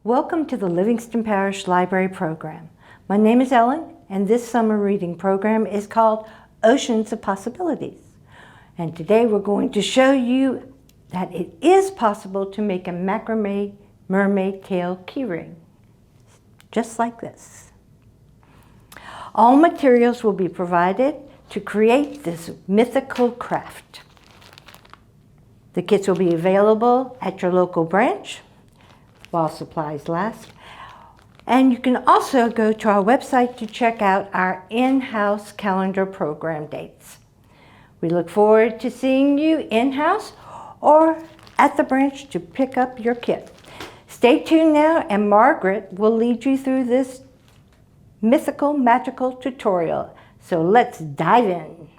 Welcome to the Livingston Parish Library program. My name is Ellen, and this summer reading program is called Oceans of Possibilities. And today we're going to show you that it is possible to make a Macramé Mermaid tail keyring, just like this. All materials will be provided to create this mythical craft. The kits will be available at your local branch while supplies last. And you can also go to our website to check out our in-house calendar program dates. We look forward to seeing you in-house or at the branch to pick up your kit. Stay tuned now, and Margaret will lead you through this mythical, magical tutorial. So let's dive in.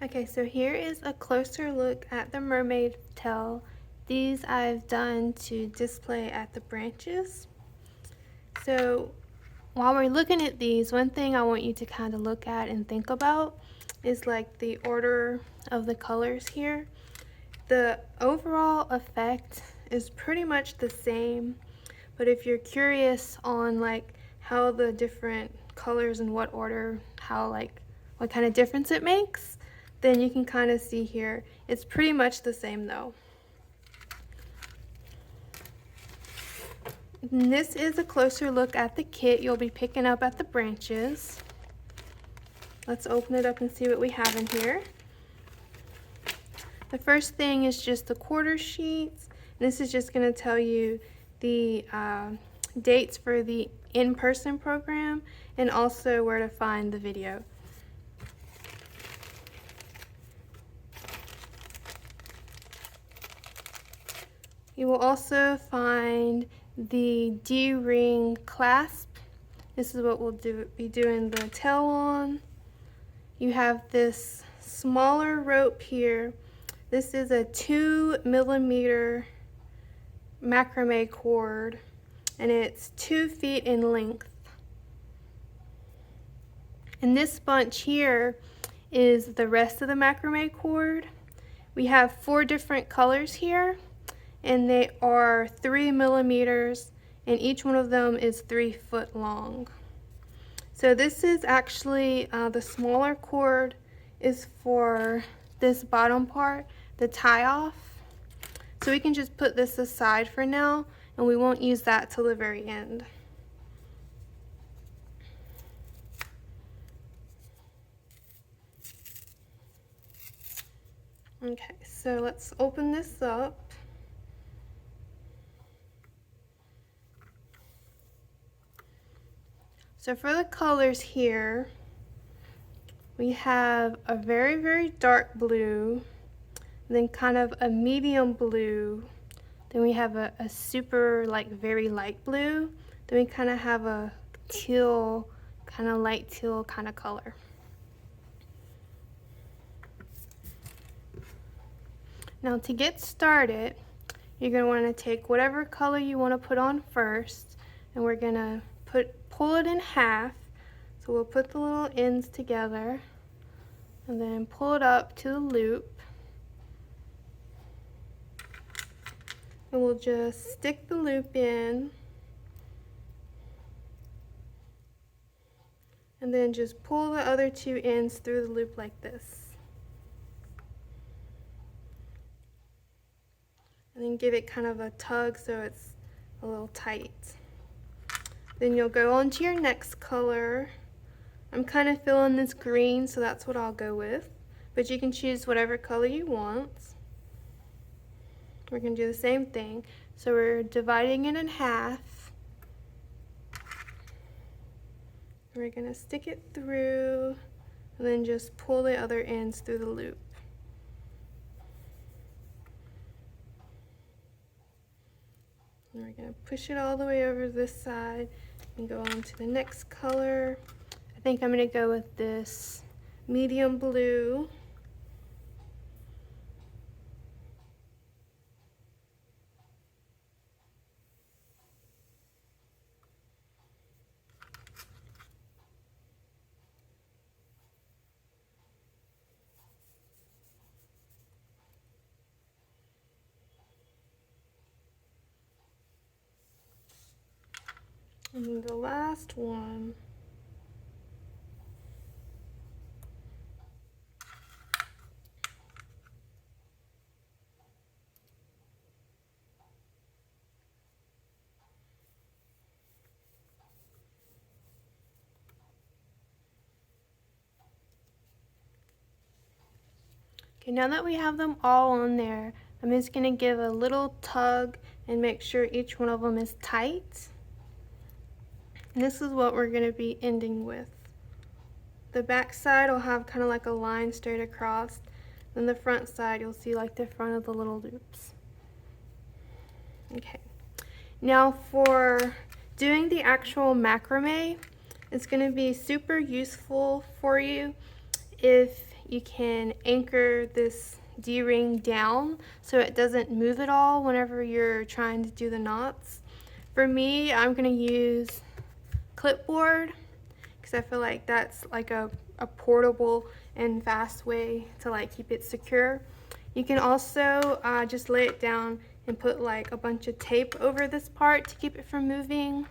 Okay, so here is a closer look at the mermaid tail. These I've done to display at the branches. So while we're looking at these, one thing I want you to kind of look at and think about is like the order of the colors here. The overall effect is pretty much the same, but if you're curious on like how the different colors in what order, what kind of difference it makes, then you can kind of see here. It's pretty much the same though. And this is a closer look at the kit you'll be picking up at the branches. Let's open it up and see what we have in here. The first thing is just the quarter sheets. This is just going to tell you the dates for the in-person program and also where to find the video. You will also find the D-ring clasp. This is what we'll be doing the tail on. You have this smaller rope here. This is a 2mm macrame cord, and it's 2 feet in length. And this bunch here is the rest of the macrame cord. We have 4 different colors here, and they are 3mm, and each one of them is 3 foot long. So this is actually the smaller cord is for this bottom part, the tie off. So we can just put this aside for now, and we won't use that till the very end. Okay, so let's open this up. So for the colors here, we have a very, very dark blue, then kind of a medium blue, then we have a super very light blue, then we kind of have a teal, kind of light teal kind of color. Now to get started, you're going to want to take whatever color you want to put on first, and we're going to pull it in half. So we'll put the little ends together and then pull it up to the loop. And we'll just stick the loop in and then just pull the other 2 ends through the loop like this. And then give it kind of a tug so it's a little tight. Then you'll go on to your next color. I'm kind of feeling this green, so that's what I'll go with. But you can choose whatever color you want. We're going to do the same thing. So we're dividing it in half. We're going to stick it through and then just pull the other ends through the loop. And we're going to push it all the way over this side and go on to the next color. I think I'm going to go with this medium blue. And then the last one. Okay, now that we have them all on there, I'm just going to give a little tug and make sure each one of them is tight. And this is what we're going to be ending with. The back side will have kind of like a line straight across. Then the front side, you'll see like the front of the little loops. Okay. Now for doing the actual macrame, it's going to be super useful for you if you can anchor this D-ring down so it doesn't move at all whenever you're trying to do the knots. For me, I'm going to use clipboard because I feel like that's like a portable and fast way to like keep it secure. You can also just lay it down and put like a bunch of tape over this part to keep it from moving,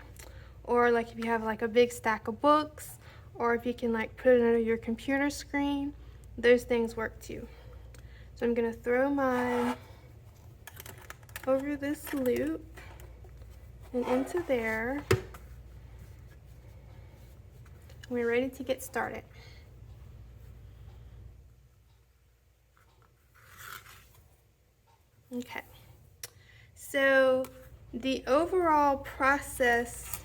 or like if you have like a big stack of books, or if you can like put it under your computer screen, those things work too. So I'm gonna throw mine over this loop and into there. We're ready to get started. Okay, so the overall process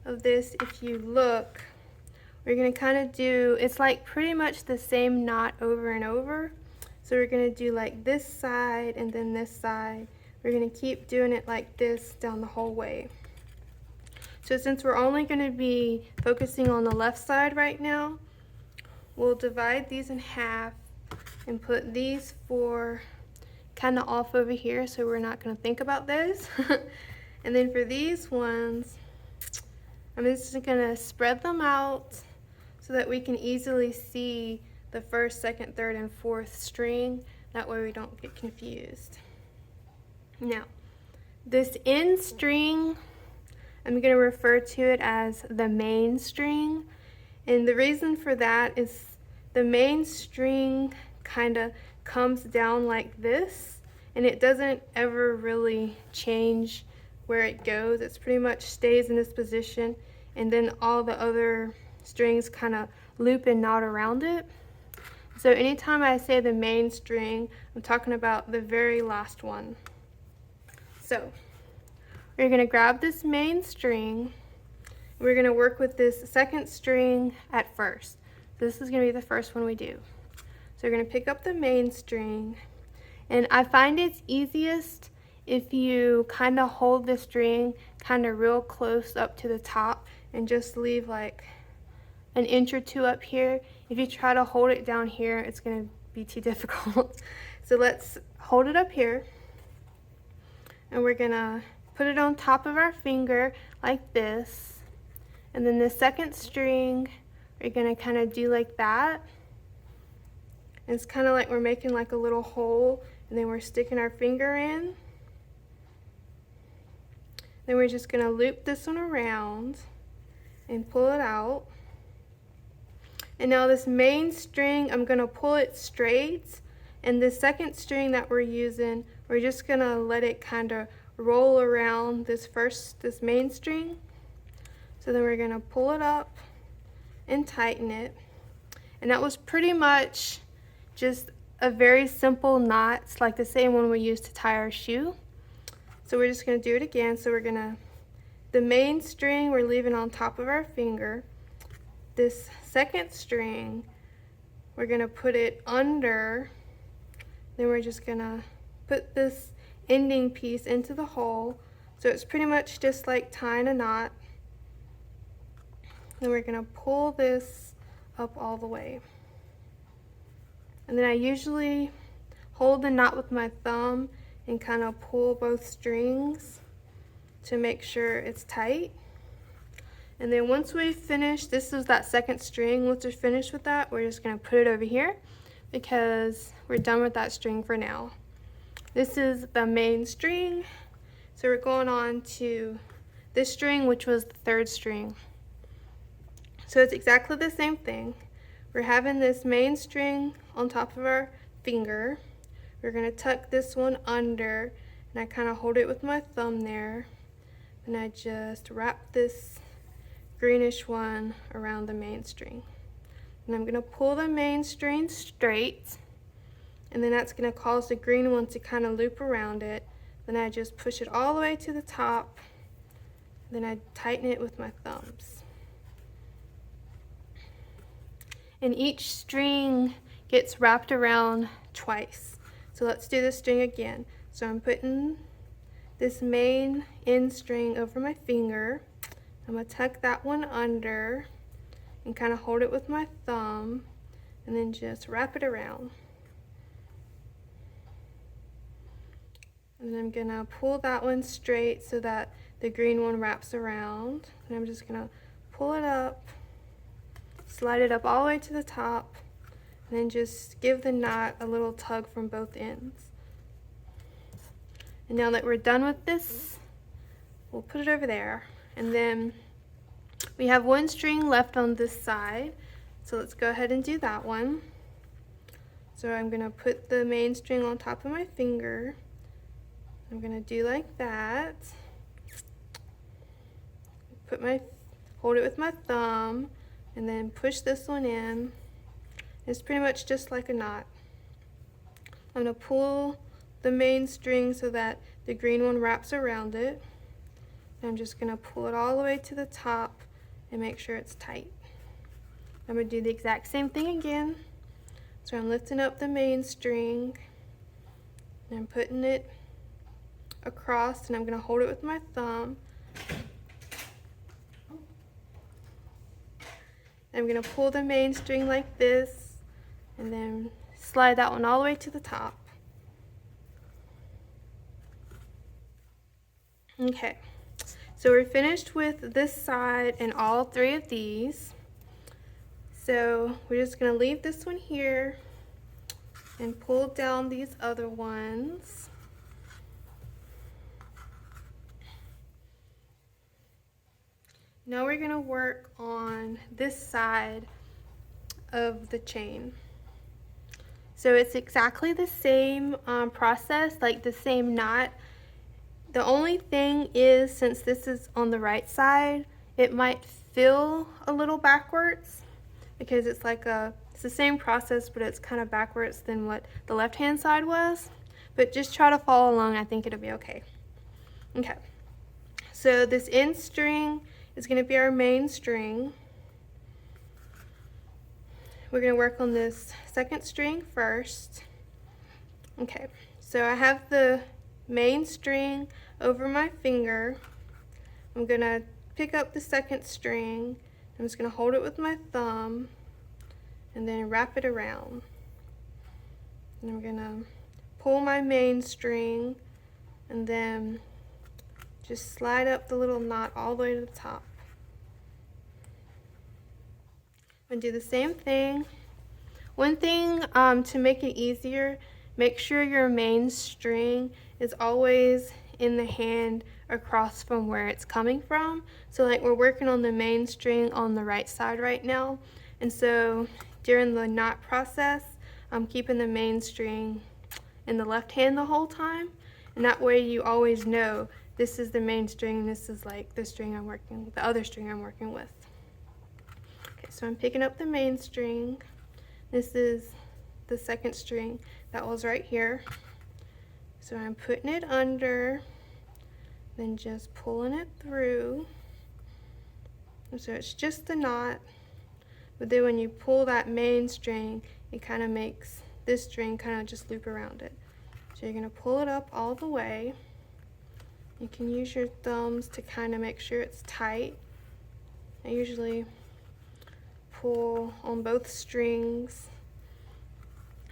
of this, if you look, we're going to kind of do, it's like pretty much the same knot over and over. So we're going to do like this side and then this side. We're going to keep doing it like this down the whole way. So since we're only going to be focusing on the left side right now, we'll divide these in half and put these four kind of off over here so we're not going to think about those. And then for these ones, I'm just going to spread them out so that we can easily see the first, second, third, and fourth string. That way we don't get confused. Now, this end string, I'm going to refer to it as the main string. And the reason for that is the main string kind of comes down like this, and it doesn't ever really change where it goes. It's pretty much stays in this position, and then all the other strings kind of loop and knot around it. So anytime I say the main string, I'm talking about the very last one. So we're going to grab this main string. We're going to work with this second string at first. This is going to be the first one we do. So we're going to pick up the main string, and I find it's easiest if you kind of hold the string kind of real close up to the top and just leave like an inch or two up here. If you try to hold it down here, it's going to be too difficult. So let's hold it up here, and we're going to put it on top of our finger like this, and then the second string we're going to kind of do like that. And it's kind of like we're making like a little hole, and then we're sticking our finger in. Then we're just going to loop this one around and pull it out. And now this main string, I'm going to pull it straight, and the second string that we're using, we're just going to let it kind of roll around this main string. So then we're going to pull it up and tighten it. And that was pretty much just a very simple knot. It's like the same one we used to tie our shoe. So we're just going to do it again. So we're going to, the main string we're leaving on top of our finger. This second string, we're going to put it under. Then we're just going to put this ending piece into the hole. So it's pretty much just like tying a knot. Then we're going to pull this up all the way. And then I usually hold the knot with my thumb and kind of pull both strings to make sure it's tight. And then once we finish, this is that second string, once we're finished with that, we're just going to put it over here because we're done with that string for now. This is the main string. So we're going on to this string, which was the third string. So it's exactly the same thing. We're having this main string on top of our finger. We're going to tuck this one under, and I kind of hold it with my thumb there, and I just wrap this greenish one around the main string. And I'm going to pull the main string straight, and then that's going to cause the green one to kind of loop around it. Then I just push it all the way to the top, then I tighten it with my thumbs. And each string gets wrapped around twice. So let's do this string again. So I'm putting this main end string over my finger. I'm going to tuck that one under and kind of hold it with my thumb, and then just wrap it around. And then I'm going to pull that one straight so that the green one wraps around. And I'm just going to pull it up, slide it up all the way to the top, and then just give the knot a little tug from both ends. And now that we're done with this, we'll put it over there. And then we have one string left on this side, so let's go ahead and do that one. So I'm going to put the main string on top of my finger. I'm going to do like that. Hold it with my thumb, and then push this one in. It's pretty much just like a knot. I'm going to pull the main string so that the green one wraps around it. And I'm just going to pull it all the way to the top and make sure it's tight. I'm going to do the exact same thing again. So I'm lifting up the main string, and I'm putting it across, and I'm going to hold it with my thumb. I'm going to pull the main string like this, and then slide that one all the way to the top. Okay, so we're finished with this side and all three of these. So we're just going to leave this one here and pull down these other ones. Now we're going to work on this side of the chain. So it's exactly the same process, like the same knot. The only thing is, since this is on the right side, it might feel a little backwards because it's the same process, but it's kind of backwards than what the left hand side was. But just try to follow along, I think it'll be okay. Okay, so this end string is going to be our main string. We're going to work on this second string first. Okay, so I have the main string over my finger. I'm going to pick up the second string. I'm just going to hold it with my thumb and then wrap it around. And I'm going to pull my main string and then just slide up the little knot all the way to the top. I'm going to do the same thing. One thing to make it easier, make sure your main string is always in the hand across from where it's coming from. So like we're working on the main string on the right side right now. And so during the knot process, I'm keeping the main string in the left hand the whole time. And that way you always know this is the main string and this is like the other string I'm working with. Okay, so I'm picking up the main string. This is the second string that was right here. So I'm putting it under, then just pulling it through. And so it's just the knot, but then when you pull that main string, it kind of makes this string kind of just loop around it. So you're going to pull it up all the way. You can use your thumbs to kind of make sure it's tight. I usually pull on both strings.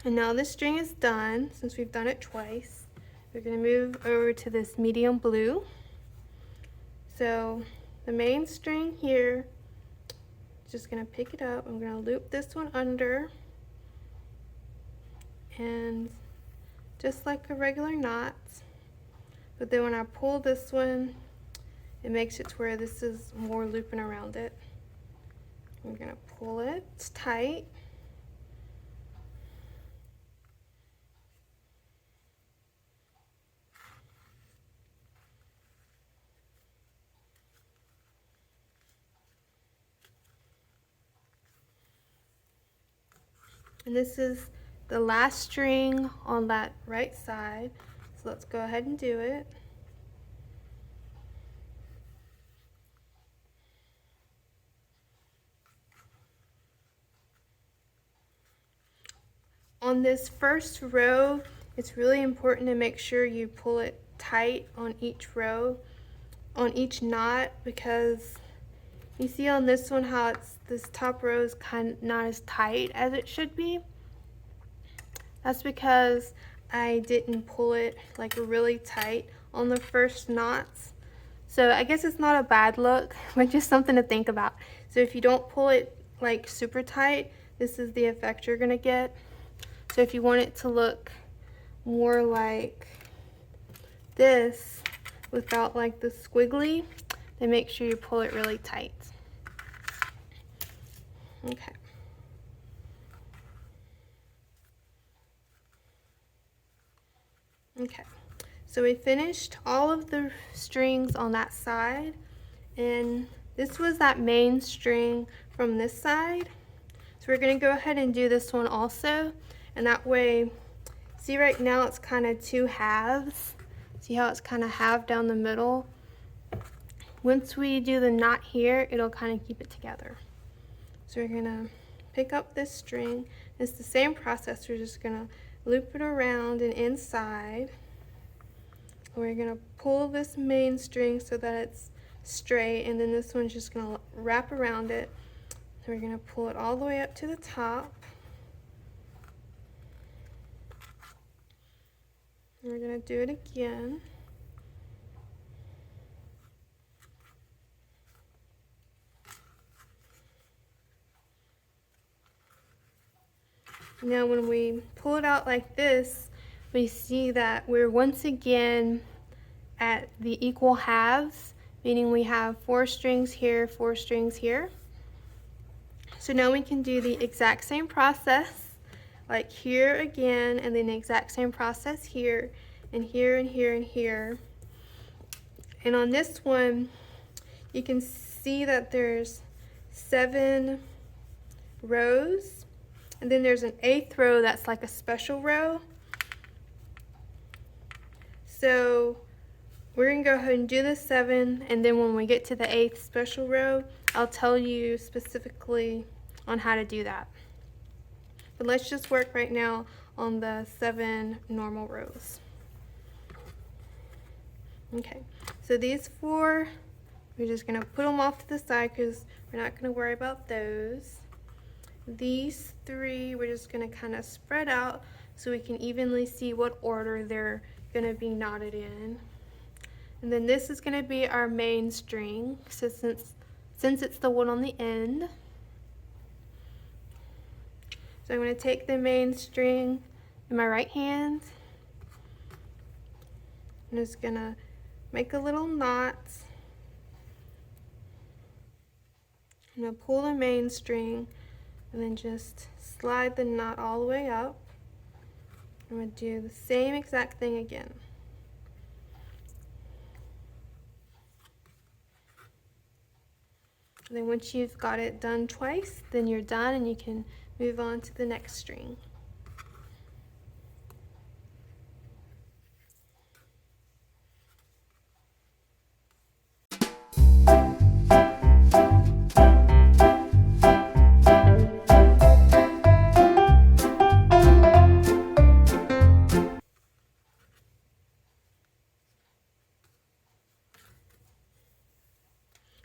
And now this string is done, since we've done it twice. We're going to move over to this medium blue. So the main string here, just going to pick it up. I'm going to loop this one under, and just like a regular knot. But then when I pull this one, it makes it to where this is more looping around it. We're gonna pull it tight. And this is the last string on that right side. So let's go ahead and do it. On this first row, it's really important to make sure you pull it tight on each row, on each knot, because you see on this one how this top row is kind of not as tight as it should be. That's because I didn't pull it like really tight on the first knots. So I guess it's not a bad look, but just something to think about. So if you don't pull it like super tight, this is the effect you're gonna get. So if you want it to look more like this without like the squiggly, then make sure you pull it really tight. Okay. Okay, so we finished all of the strings on that side, and this was that main string from this side. So we're gonna go ahead and do this one also, and that way, see right now it's kind of two halves. See how it's kind of halved down the middle? Once we do the knot here, it'll kind of keep it together. So we're gonna pick up this string. It's the same process. We're just gonna loop it around and inside. We're gonna pull this main string so that it's straight, and then this one's just gonna wrap around it. We're gonna pull it all the way up to the top. We're gonna do it again. Now when we pull it out like this, we see that we're once again at the equal halves, meaning we have 4 strings here, 4 strings here. So now we can do the exact same process, like here again, and then the exact same process here, and here, and here, and here. And on this one, you can see that there's 7 rows, and then there's an 8th row that's like a special row. So we're gonna go ahead and do the 7, and then when we get to the 8th special row, I'll tell you specifically on how to do that. But let's just work right now on the 7 normal rows. Okay, so these 4, we're just gonna put them off to the side because we're not gonna worry about those. These 3, we're just gonna kind of spread out so we can evenly see what order they're gonna be knotted in. And then this is gonna be our main string, so since it's the one on the end. So I'm going to take the main string in my right hand. I'm just going to make a little knot. I'm going to pull the main string and then just slide the knot all the way up. I'm going to do the same exact thing again. And then once you've got it done twice, then you're done and you can move on to the next string.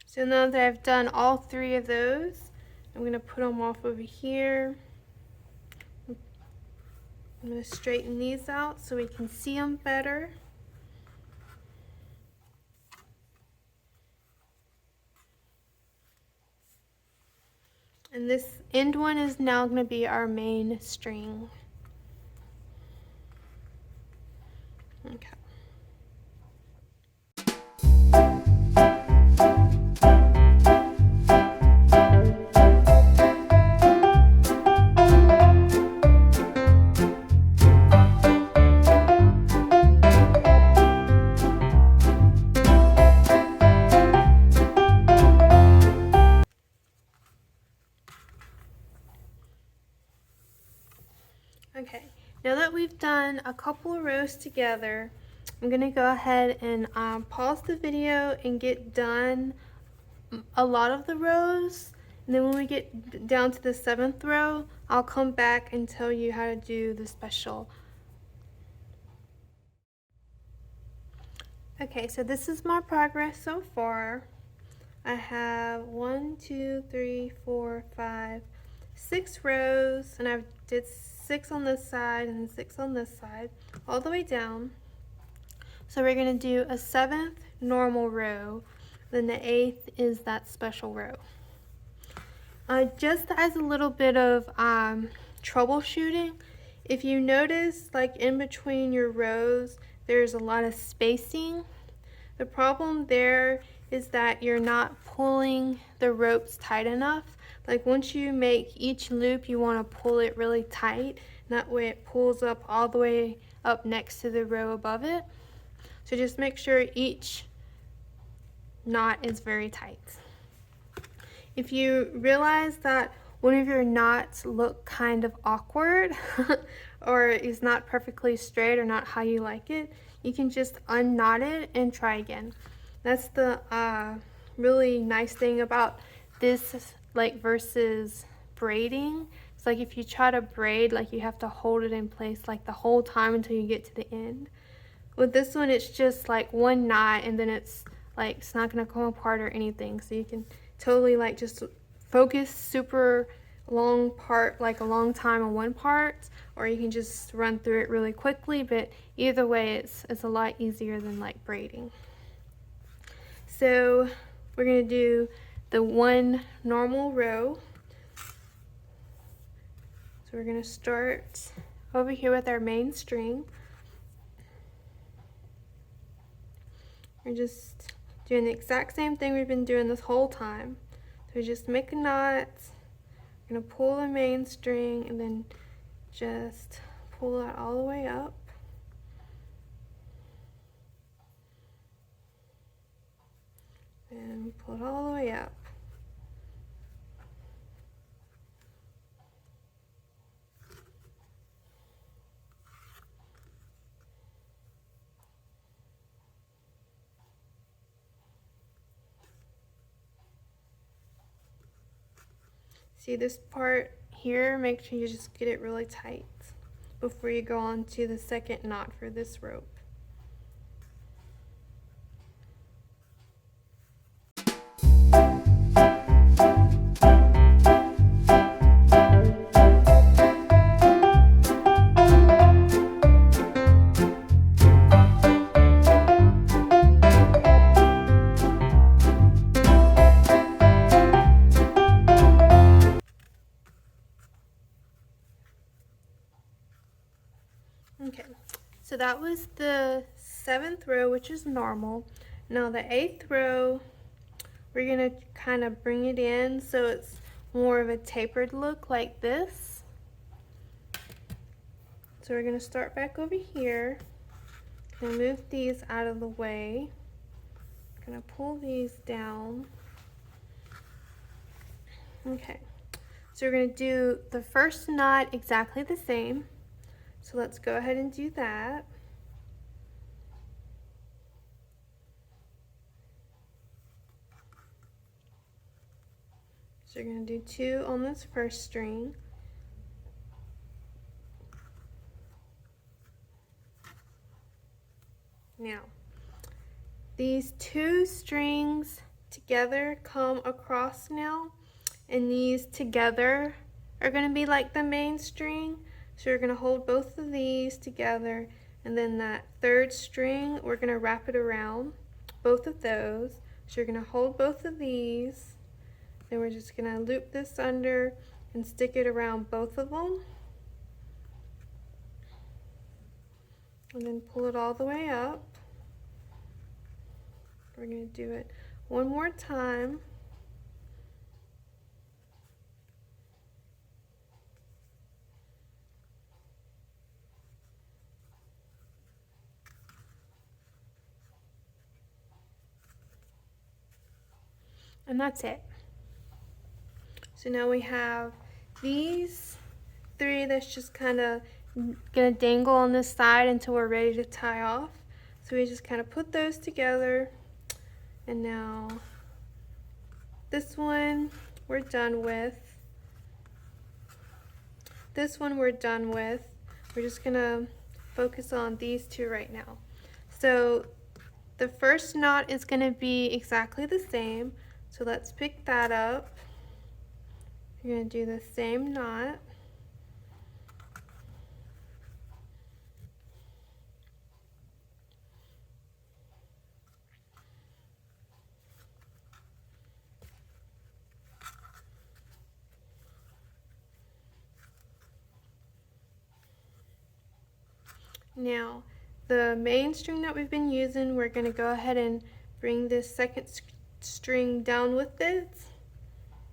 So now that I've done all 3 of those, I'm going to put them off over here. I'm going to straighten these out so we can see them better. And this end one is now going to be our main string. Okay. Okay, now that we've done a couple of rows together, I'm going to go ahead and pause the video and get done a lot of the rows. And then when we get down to the 7th row, I'll come back and tell you how to do the special. Okay, so this is my progress so far. I have 1, 2, 3, 4, 5, 6 rows, and I did 6 on this side and 6 on this side, all the way down. So we're going to do a 7th normal row, then the 8th is that special row. Just as a little bit of troubleshooting, if you notice like in between your rows there's a lot of spacing, the problem there is that you're not pulling the ropes tight enough. Like once you make each loop, you want to pull it really tight, and that way it pulls up all the way up next to the row above it. So just make sure each knot is very tight. If you realize that one of your knots look kind of awkward or is not perfectly straight or not how you like it, you can just unknot it and try again. That's the really nice thing about this, like versus braiding. It's like if you try to braid, like you have to hold it in place like the whole time until you get to the end. With this one, it's just like one knot and then it's like it's not gonna come apart or anything. So you can totally like just focus super long part, like a long time on one part, or you can just run through it really quickly, but either way it's a lot easier than like braiding. So we're going to do the one normal row. So we're going to start over here with our main string. We're just doing the exact same thing we've been doing this whole time. So we just make a knot, we're going to pull the main string and then just pull that all the way up. And pull it all the way up. See this part here, make sure you just get it really tight before you go on to the second knot for this rope. Okay, so that was the 7th row, which is normal. Now the 8th row, we're gonna kind of bring it in so it's more of a tapered look like this. So we're gonna start back over here and move these out of the way. Gonna pull these down. Okay, so we're gonna do the first knot exactly the same. So let's go ahead and do that. So you're going to do 2 on this first string. Now, these 2 strings together come across now, and these together are going to be like the main string. So you're going to hold both of these together, and then that 3rd string, we're going to wrap it around both of those. So you're going to hold both of these, then we're just going to loop this under and stick it around both of them. And then pull it all the way up. We're going to do it one more time. And that's it. So now we have these 3 that's just kind of gonna dangle on this side until we're ready to tie off. So we just kind of put those together, and now this one we're done with. This one we're done with. We're just gonna focus on these two right now. So the first knot is gonna be exactly the same. So let's pick that up. You're gonna do the same knot. Now, the main string that we've been using, we're going to go ahead and bring this second string down with this.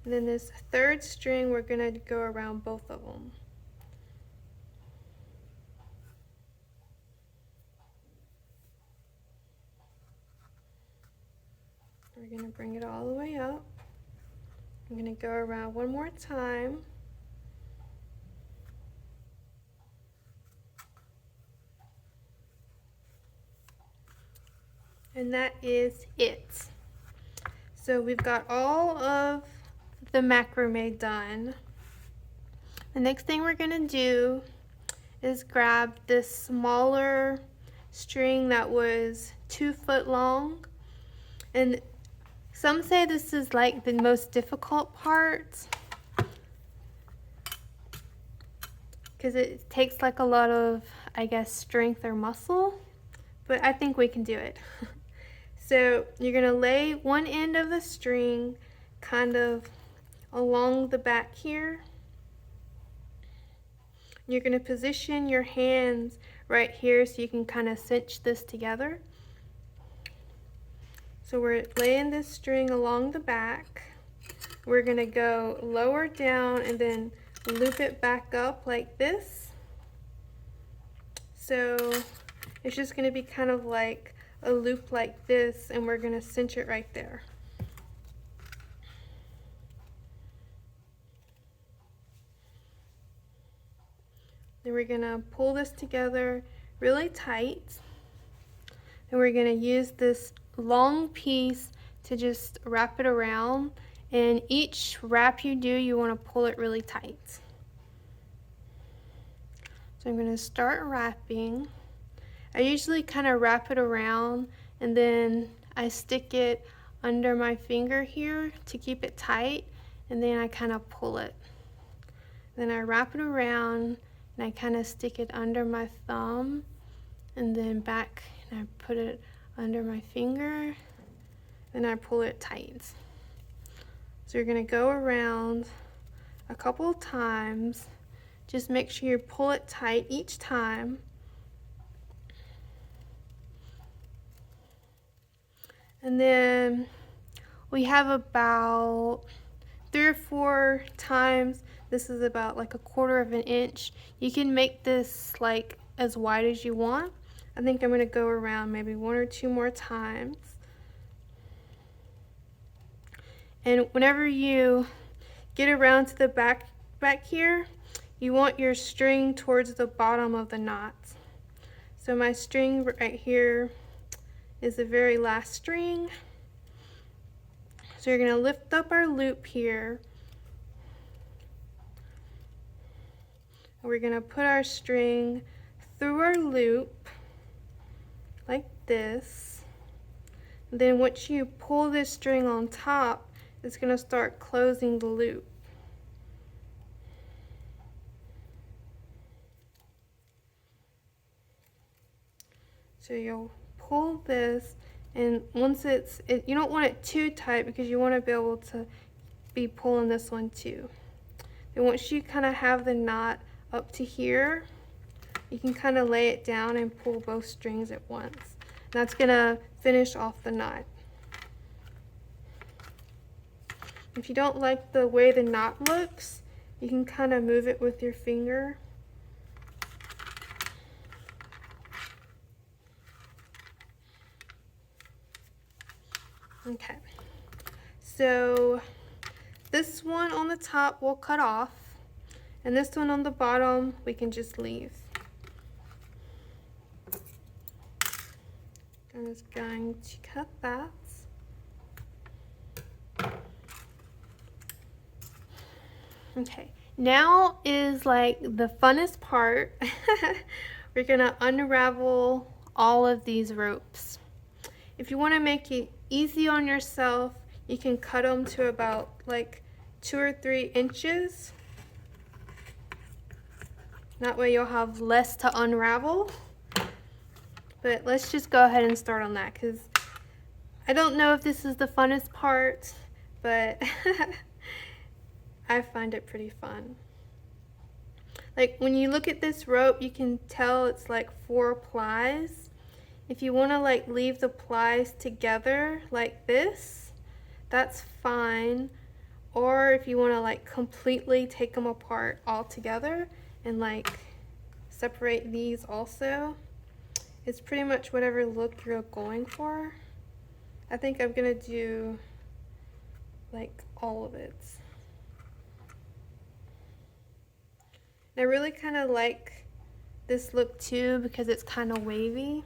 And then this third string, we're going to go around both of them. We're going to bring it all the way up. I'm going to go around one more time. And that is it. So we've got all of the macrame done. The next thing we're gonna do is grab this smaller string that was 2 foot long. And some say this is like the most difficult part because it takes like a lot of, I guess, strength or muscle, but I think we can do it. So you're gonna lay one end of the string kind of along the back here. You're gonna position your hands right here so you can kind of cinch this together. So we're laying this string along the back. We're gonna go lower down and then loop it back up like this. So it's just gonna be kind of like a loop like this, and we're gonna cinch it right there. Then we're gonna pull this together really tight, and we're gonna use this long piece to just wrap it around, and each wrap you do, you want to pull it really tight. So I'm going to start wrapping. I usually kind of wrap it around and then I stick it under my finger here to keep it tight, and then I kind of pull it. Then I wrap it around and I kind of stick it under my thumb and then back, and I put it under my finger, then I pull it tight. So you're going to go around a couple of times. Just make sure you pull it tight each time. And then we have about 3 or 4 times. This is about like 1/4 of an inch. You can make this like as wide as you want. I think I'm going to go around maybe 1 or 2 more times. And whenever you get around to the back here, you want your string towards the bottom of the knot. So my string right here is the very last string. So you're going to lift up our loop here. We're going to put our string through our loop like this. And then once you pull this string on top, it's going to start closing the loop. So you'll pull this, and once you don't want it too tight because you want to be able to be pulling this one too. And once you kind of have the knot up to here, you can kind of lay it down and pull both strings at once. And that's going to finish off the knot. If you don't like the way the knot looks, you can kind of move it with your finger. Okay, so this one on the top we'll cut off, And this one on the bottom, we can just leave. I'm just going to cut that. Okay, now is like the funnest part. We're gonna unravel all of these ropes. If you want to make it easy on yourself, you can cut them to about like 2 or 3 inches. That way you'll have less to unravel. But let's just go ahead and start on that, because I don't know if this is the funnest part, but I find it pretty fun. Like when you look at this rope, you can tell it's like 4 plies. If you want to like leave the plies together like this, that's fine. Or if you want to like completely take them apart all together and like separate these also, it's pretty much whatever look you're going for. I think I'm gonna do like all of it. And I really kind of like this look too because it's kind of wavy.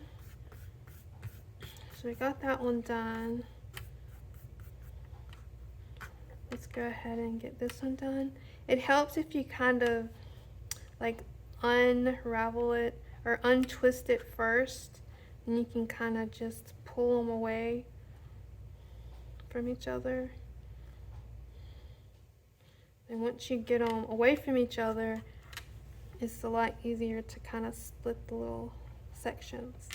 So we got that one done. Let's go ahead and get this one done. It helps if you kind of like unravel it or untwist it first, and you can kind of just pull them away from each other. And once you get them away from each other, it's a lot easier to kind of split the little sections.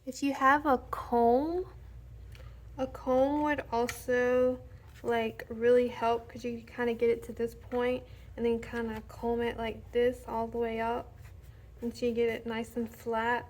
If you have a comb would also like really help, because you kind of get it to this point and then kind of comb it like this all the way up until you get it nice and flat.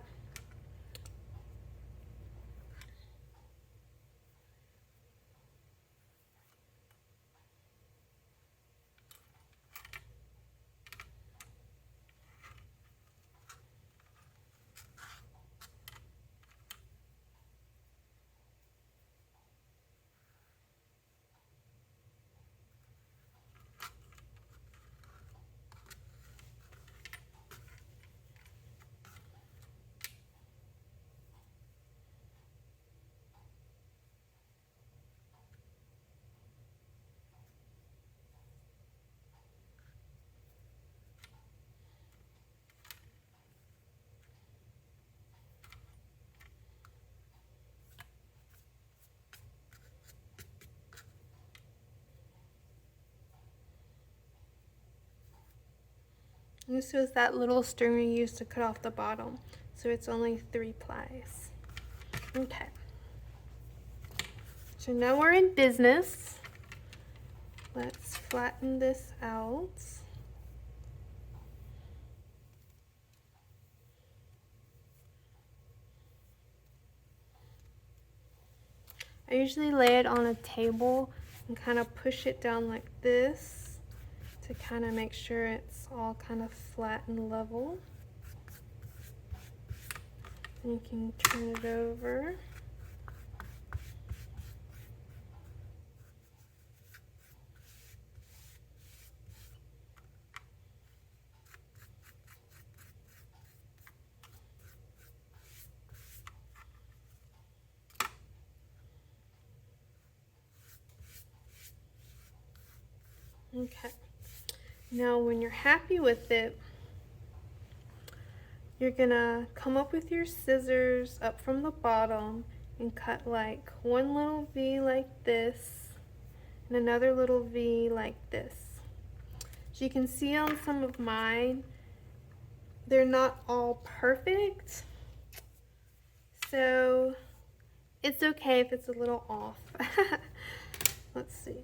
And this was that little string we used to cut off the bottom, so it's only 3 plies. Okay. So now we're in business. Let's flatten this out. I usually lay it on a table and kind of push it down like this to kind of make sure it's all kind of flat and level. And you can turn it over. Okay, now when you're happy with it, you're gonna come up with your scissors up from the bottom and cut like one little V like this and another little V like this. As you can see on some of mine, they're not all perfect, so it's okay if it's a little off. Let's see.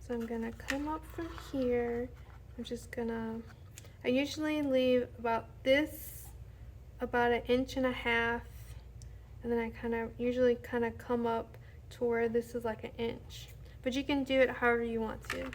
So I'm gonna come up from here. I usually leave about this, about 1.5 inches, and then I usually come up to where this is like 1 inch. But you can do it however you want to.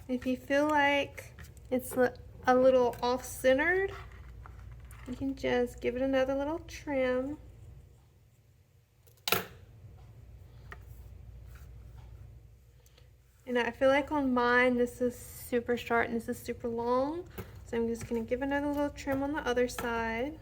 If you feel like it's a little off-centered, you can just give it another little trim. And I feel like on mine, this is super short and this is super long. So I'm just gonna give another little trim on the other side.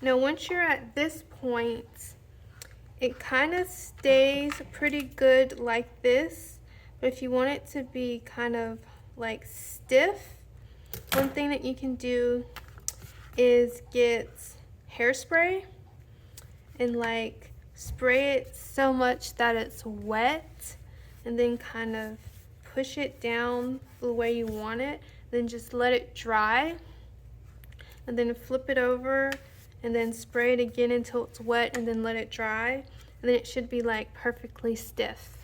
Now once you're at this point, it kind of stays pretty good like this, but if you want it to be kind of like stiff, one thing that you can do is get hairspray and like spray it so much that it's wet, and then kind of push it down the way you want it, then just let it dry, and then flip it over and then spray it again until it's wet and then let it dry, and then it should be like perfectly stiff.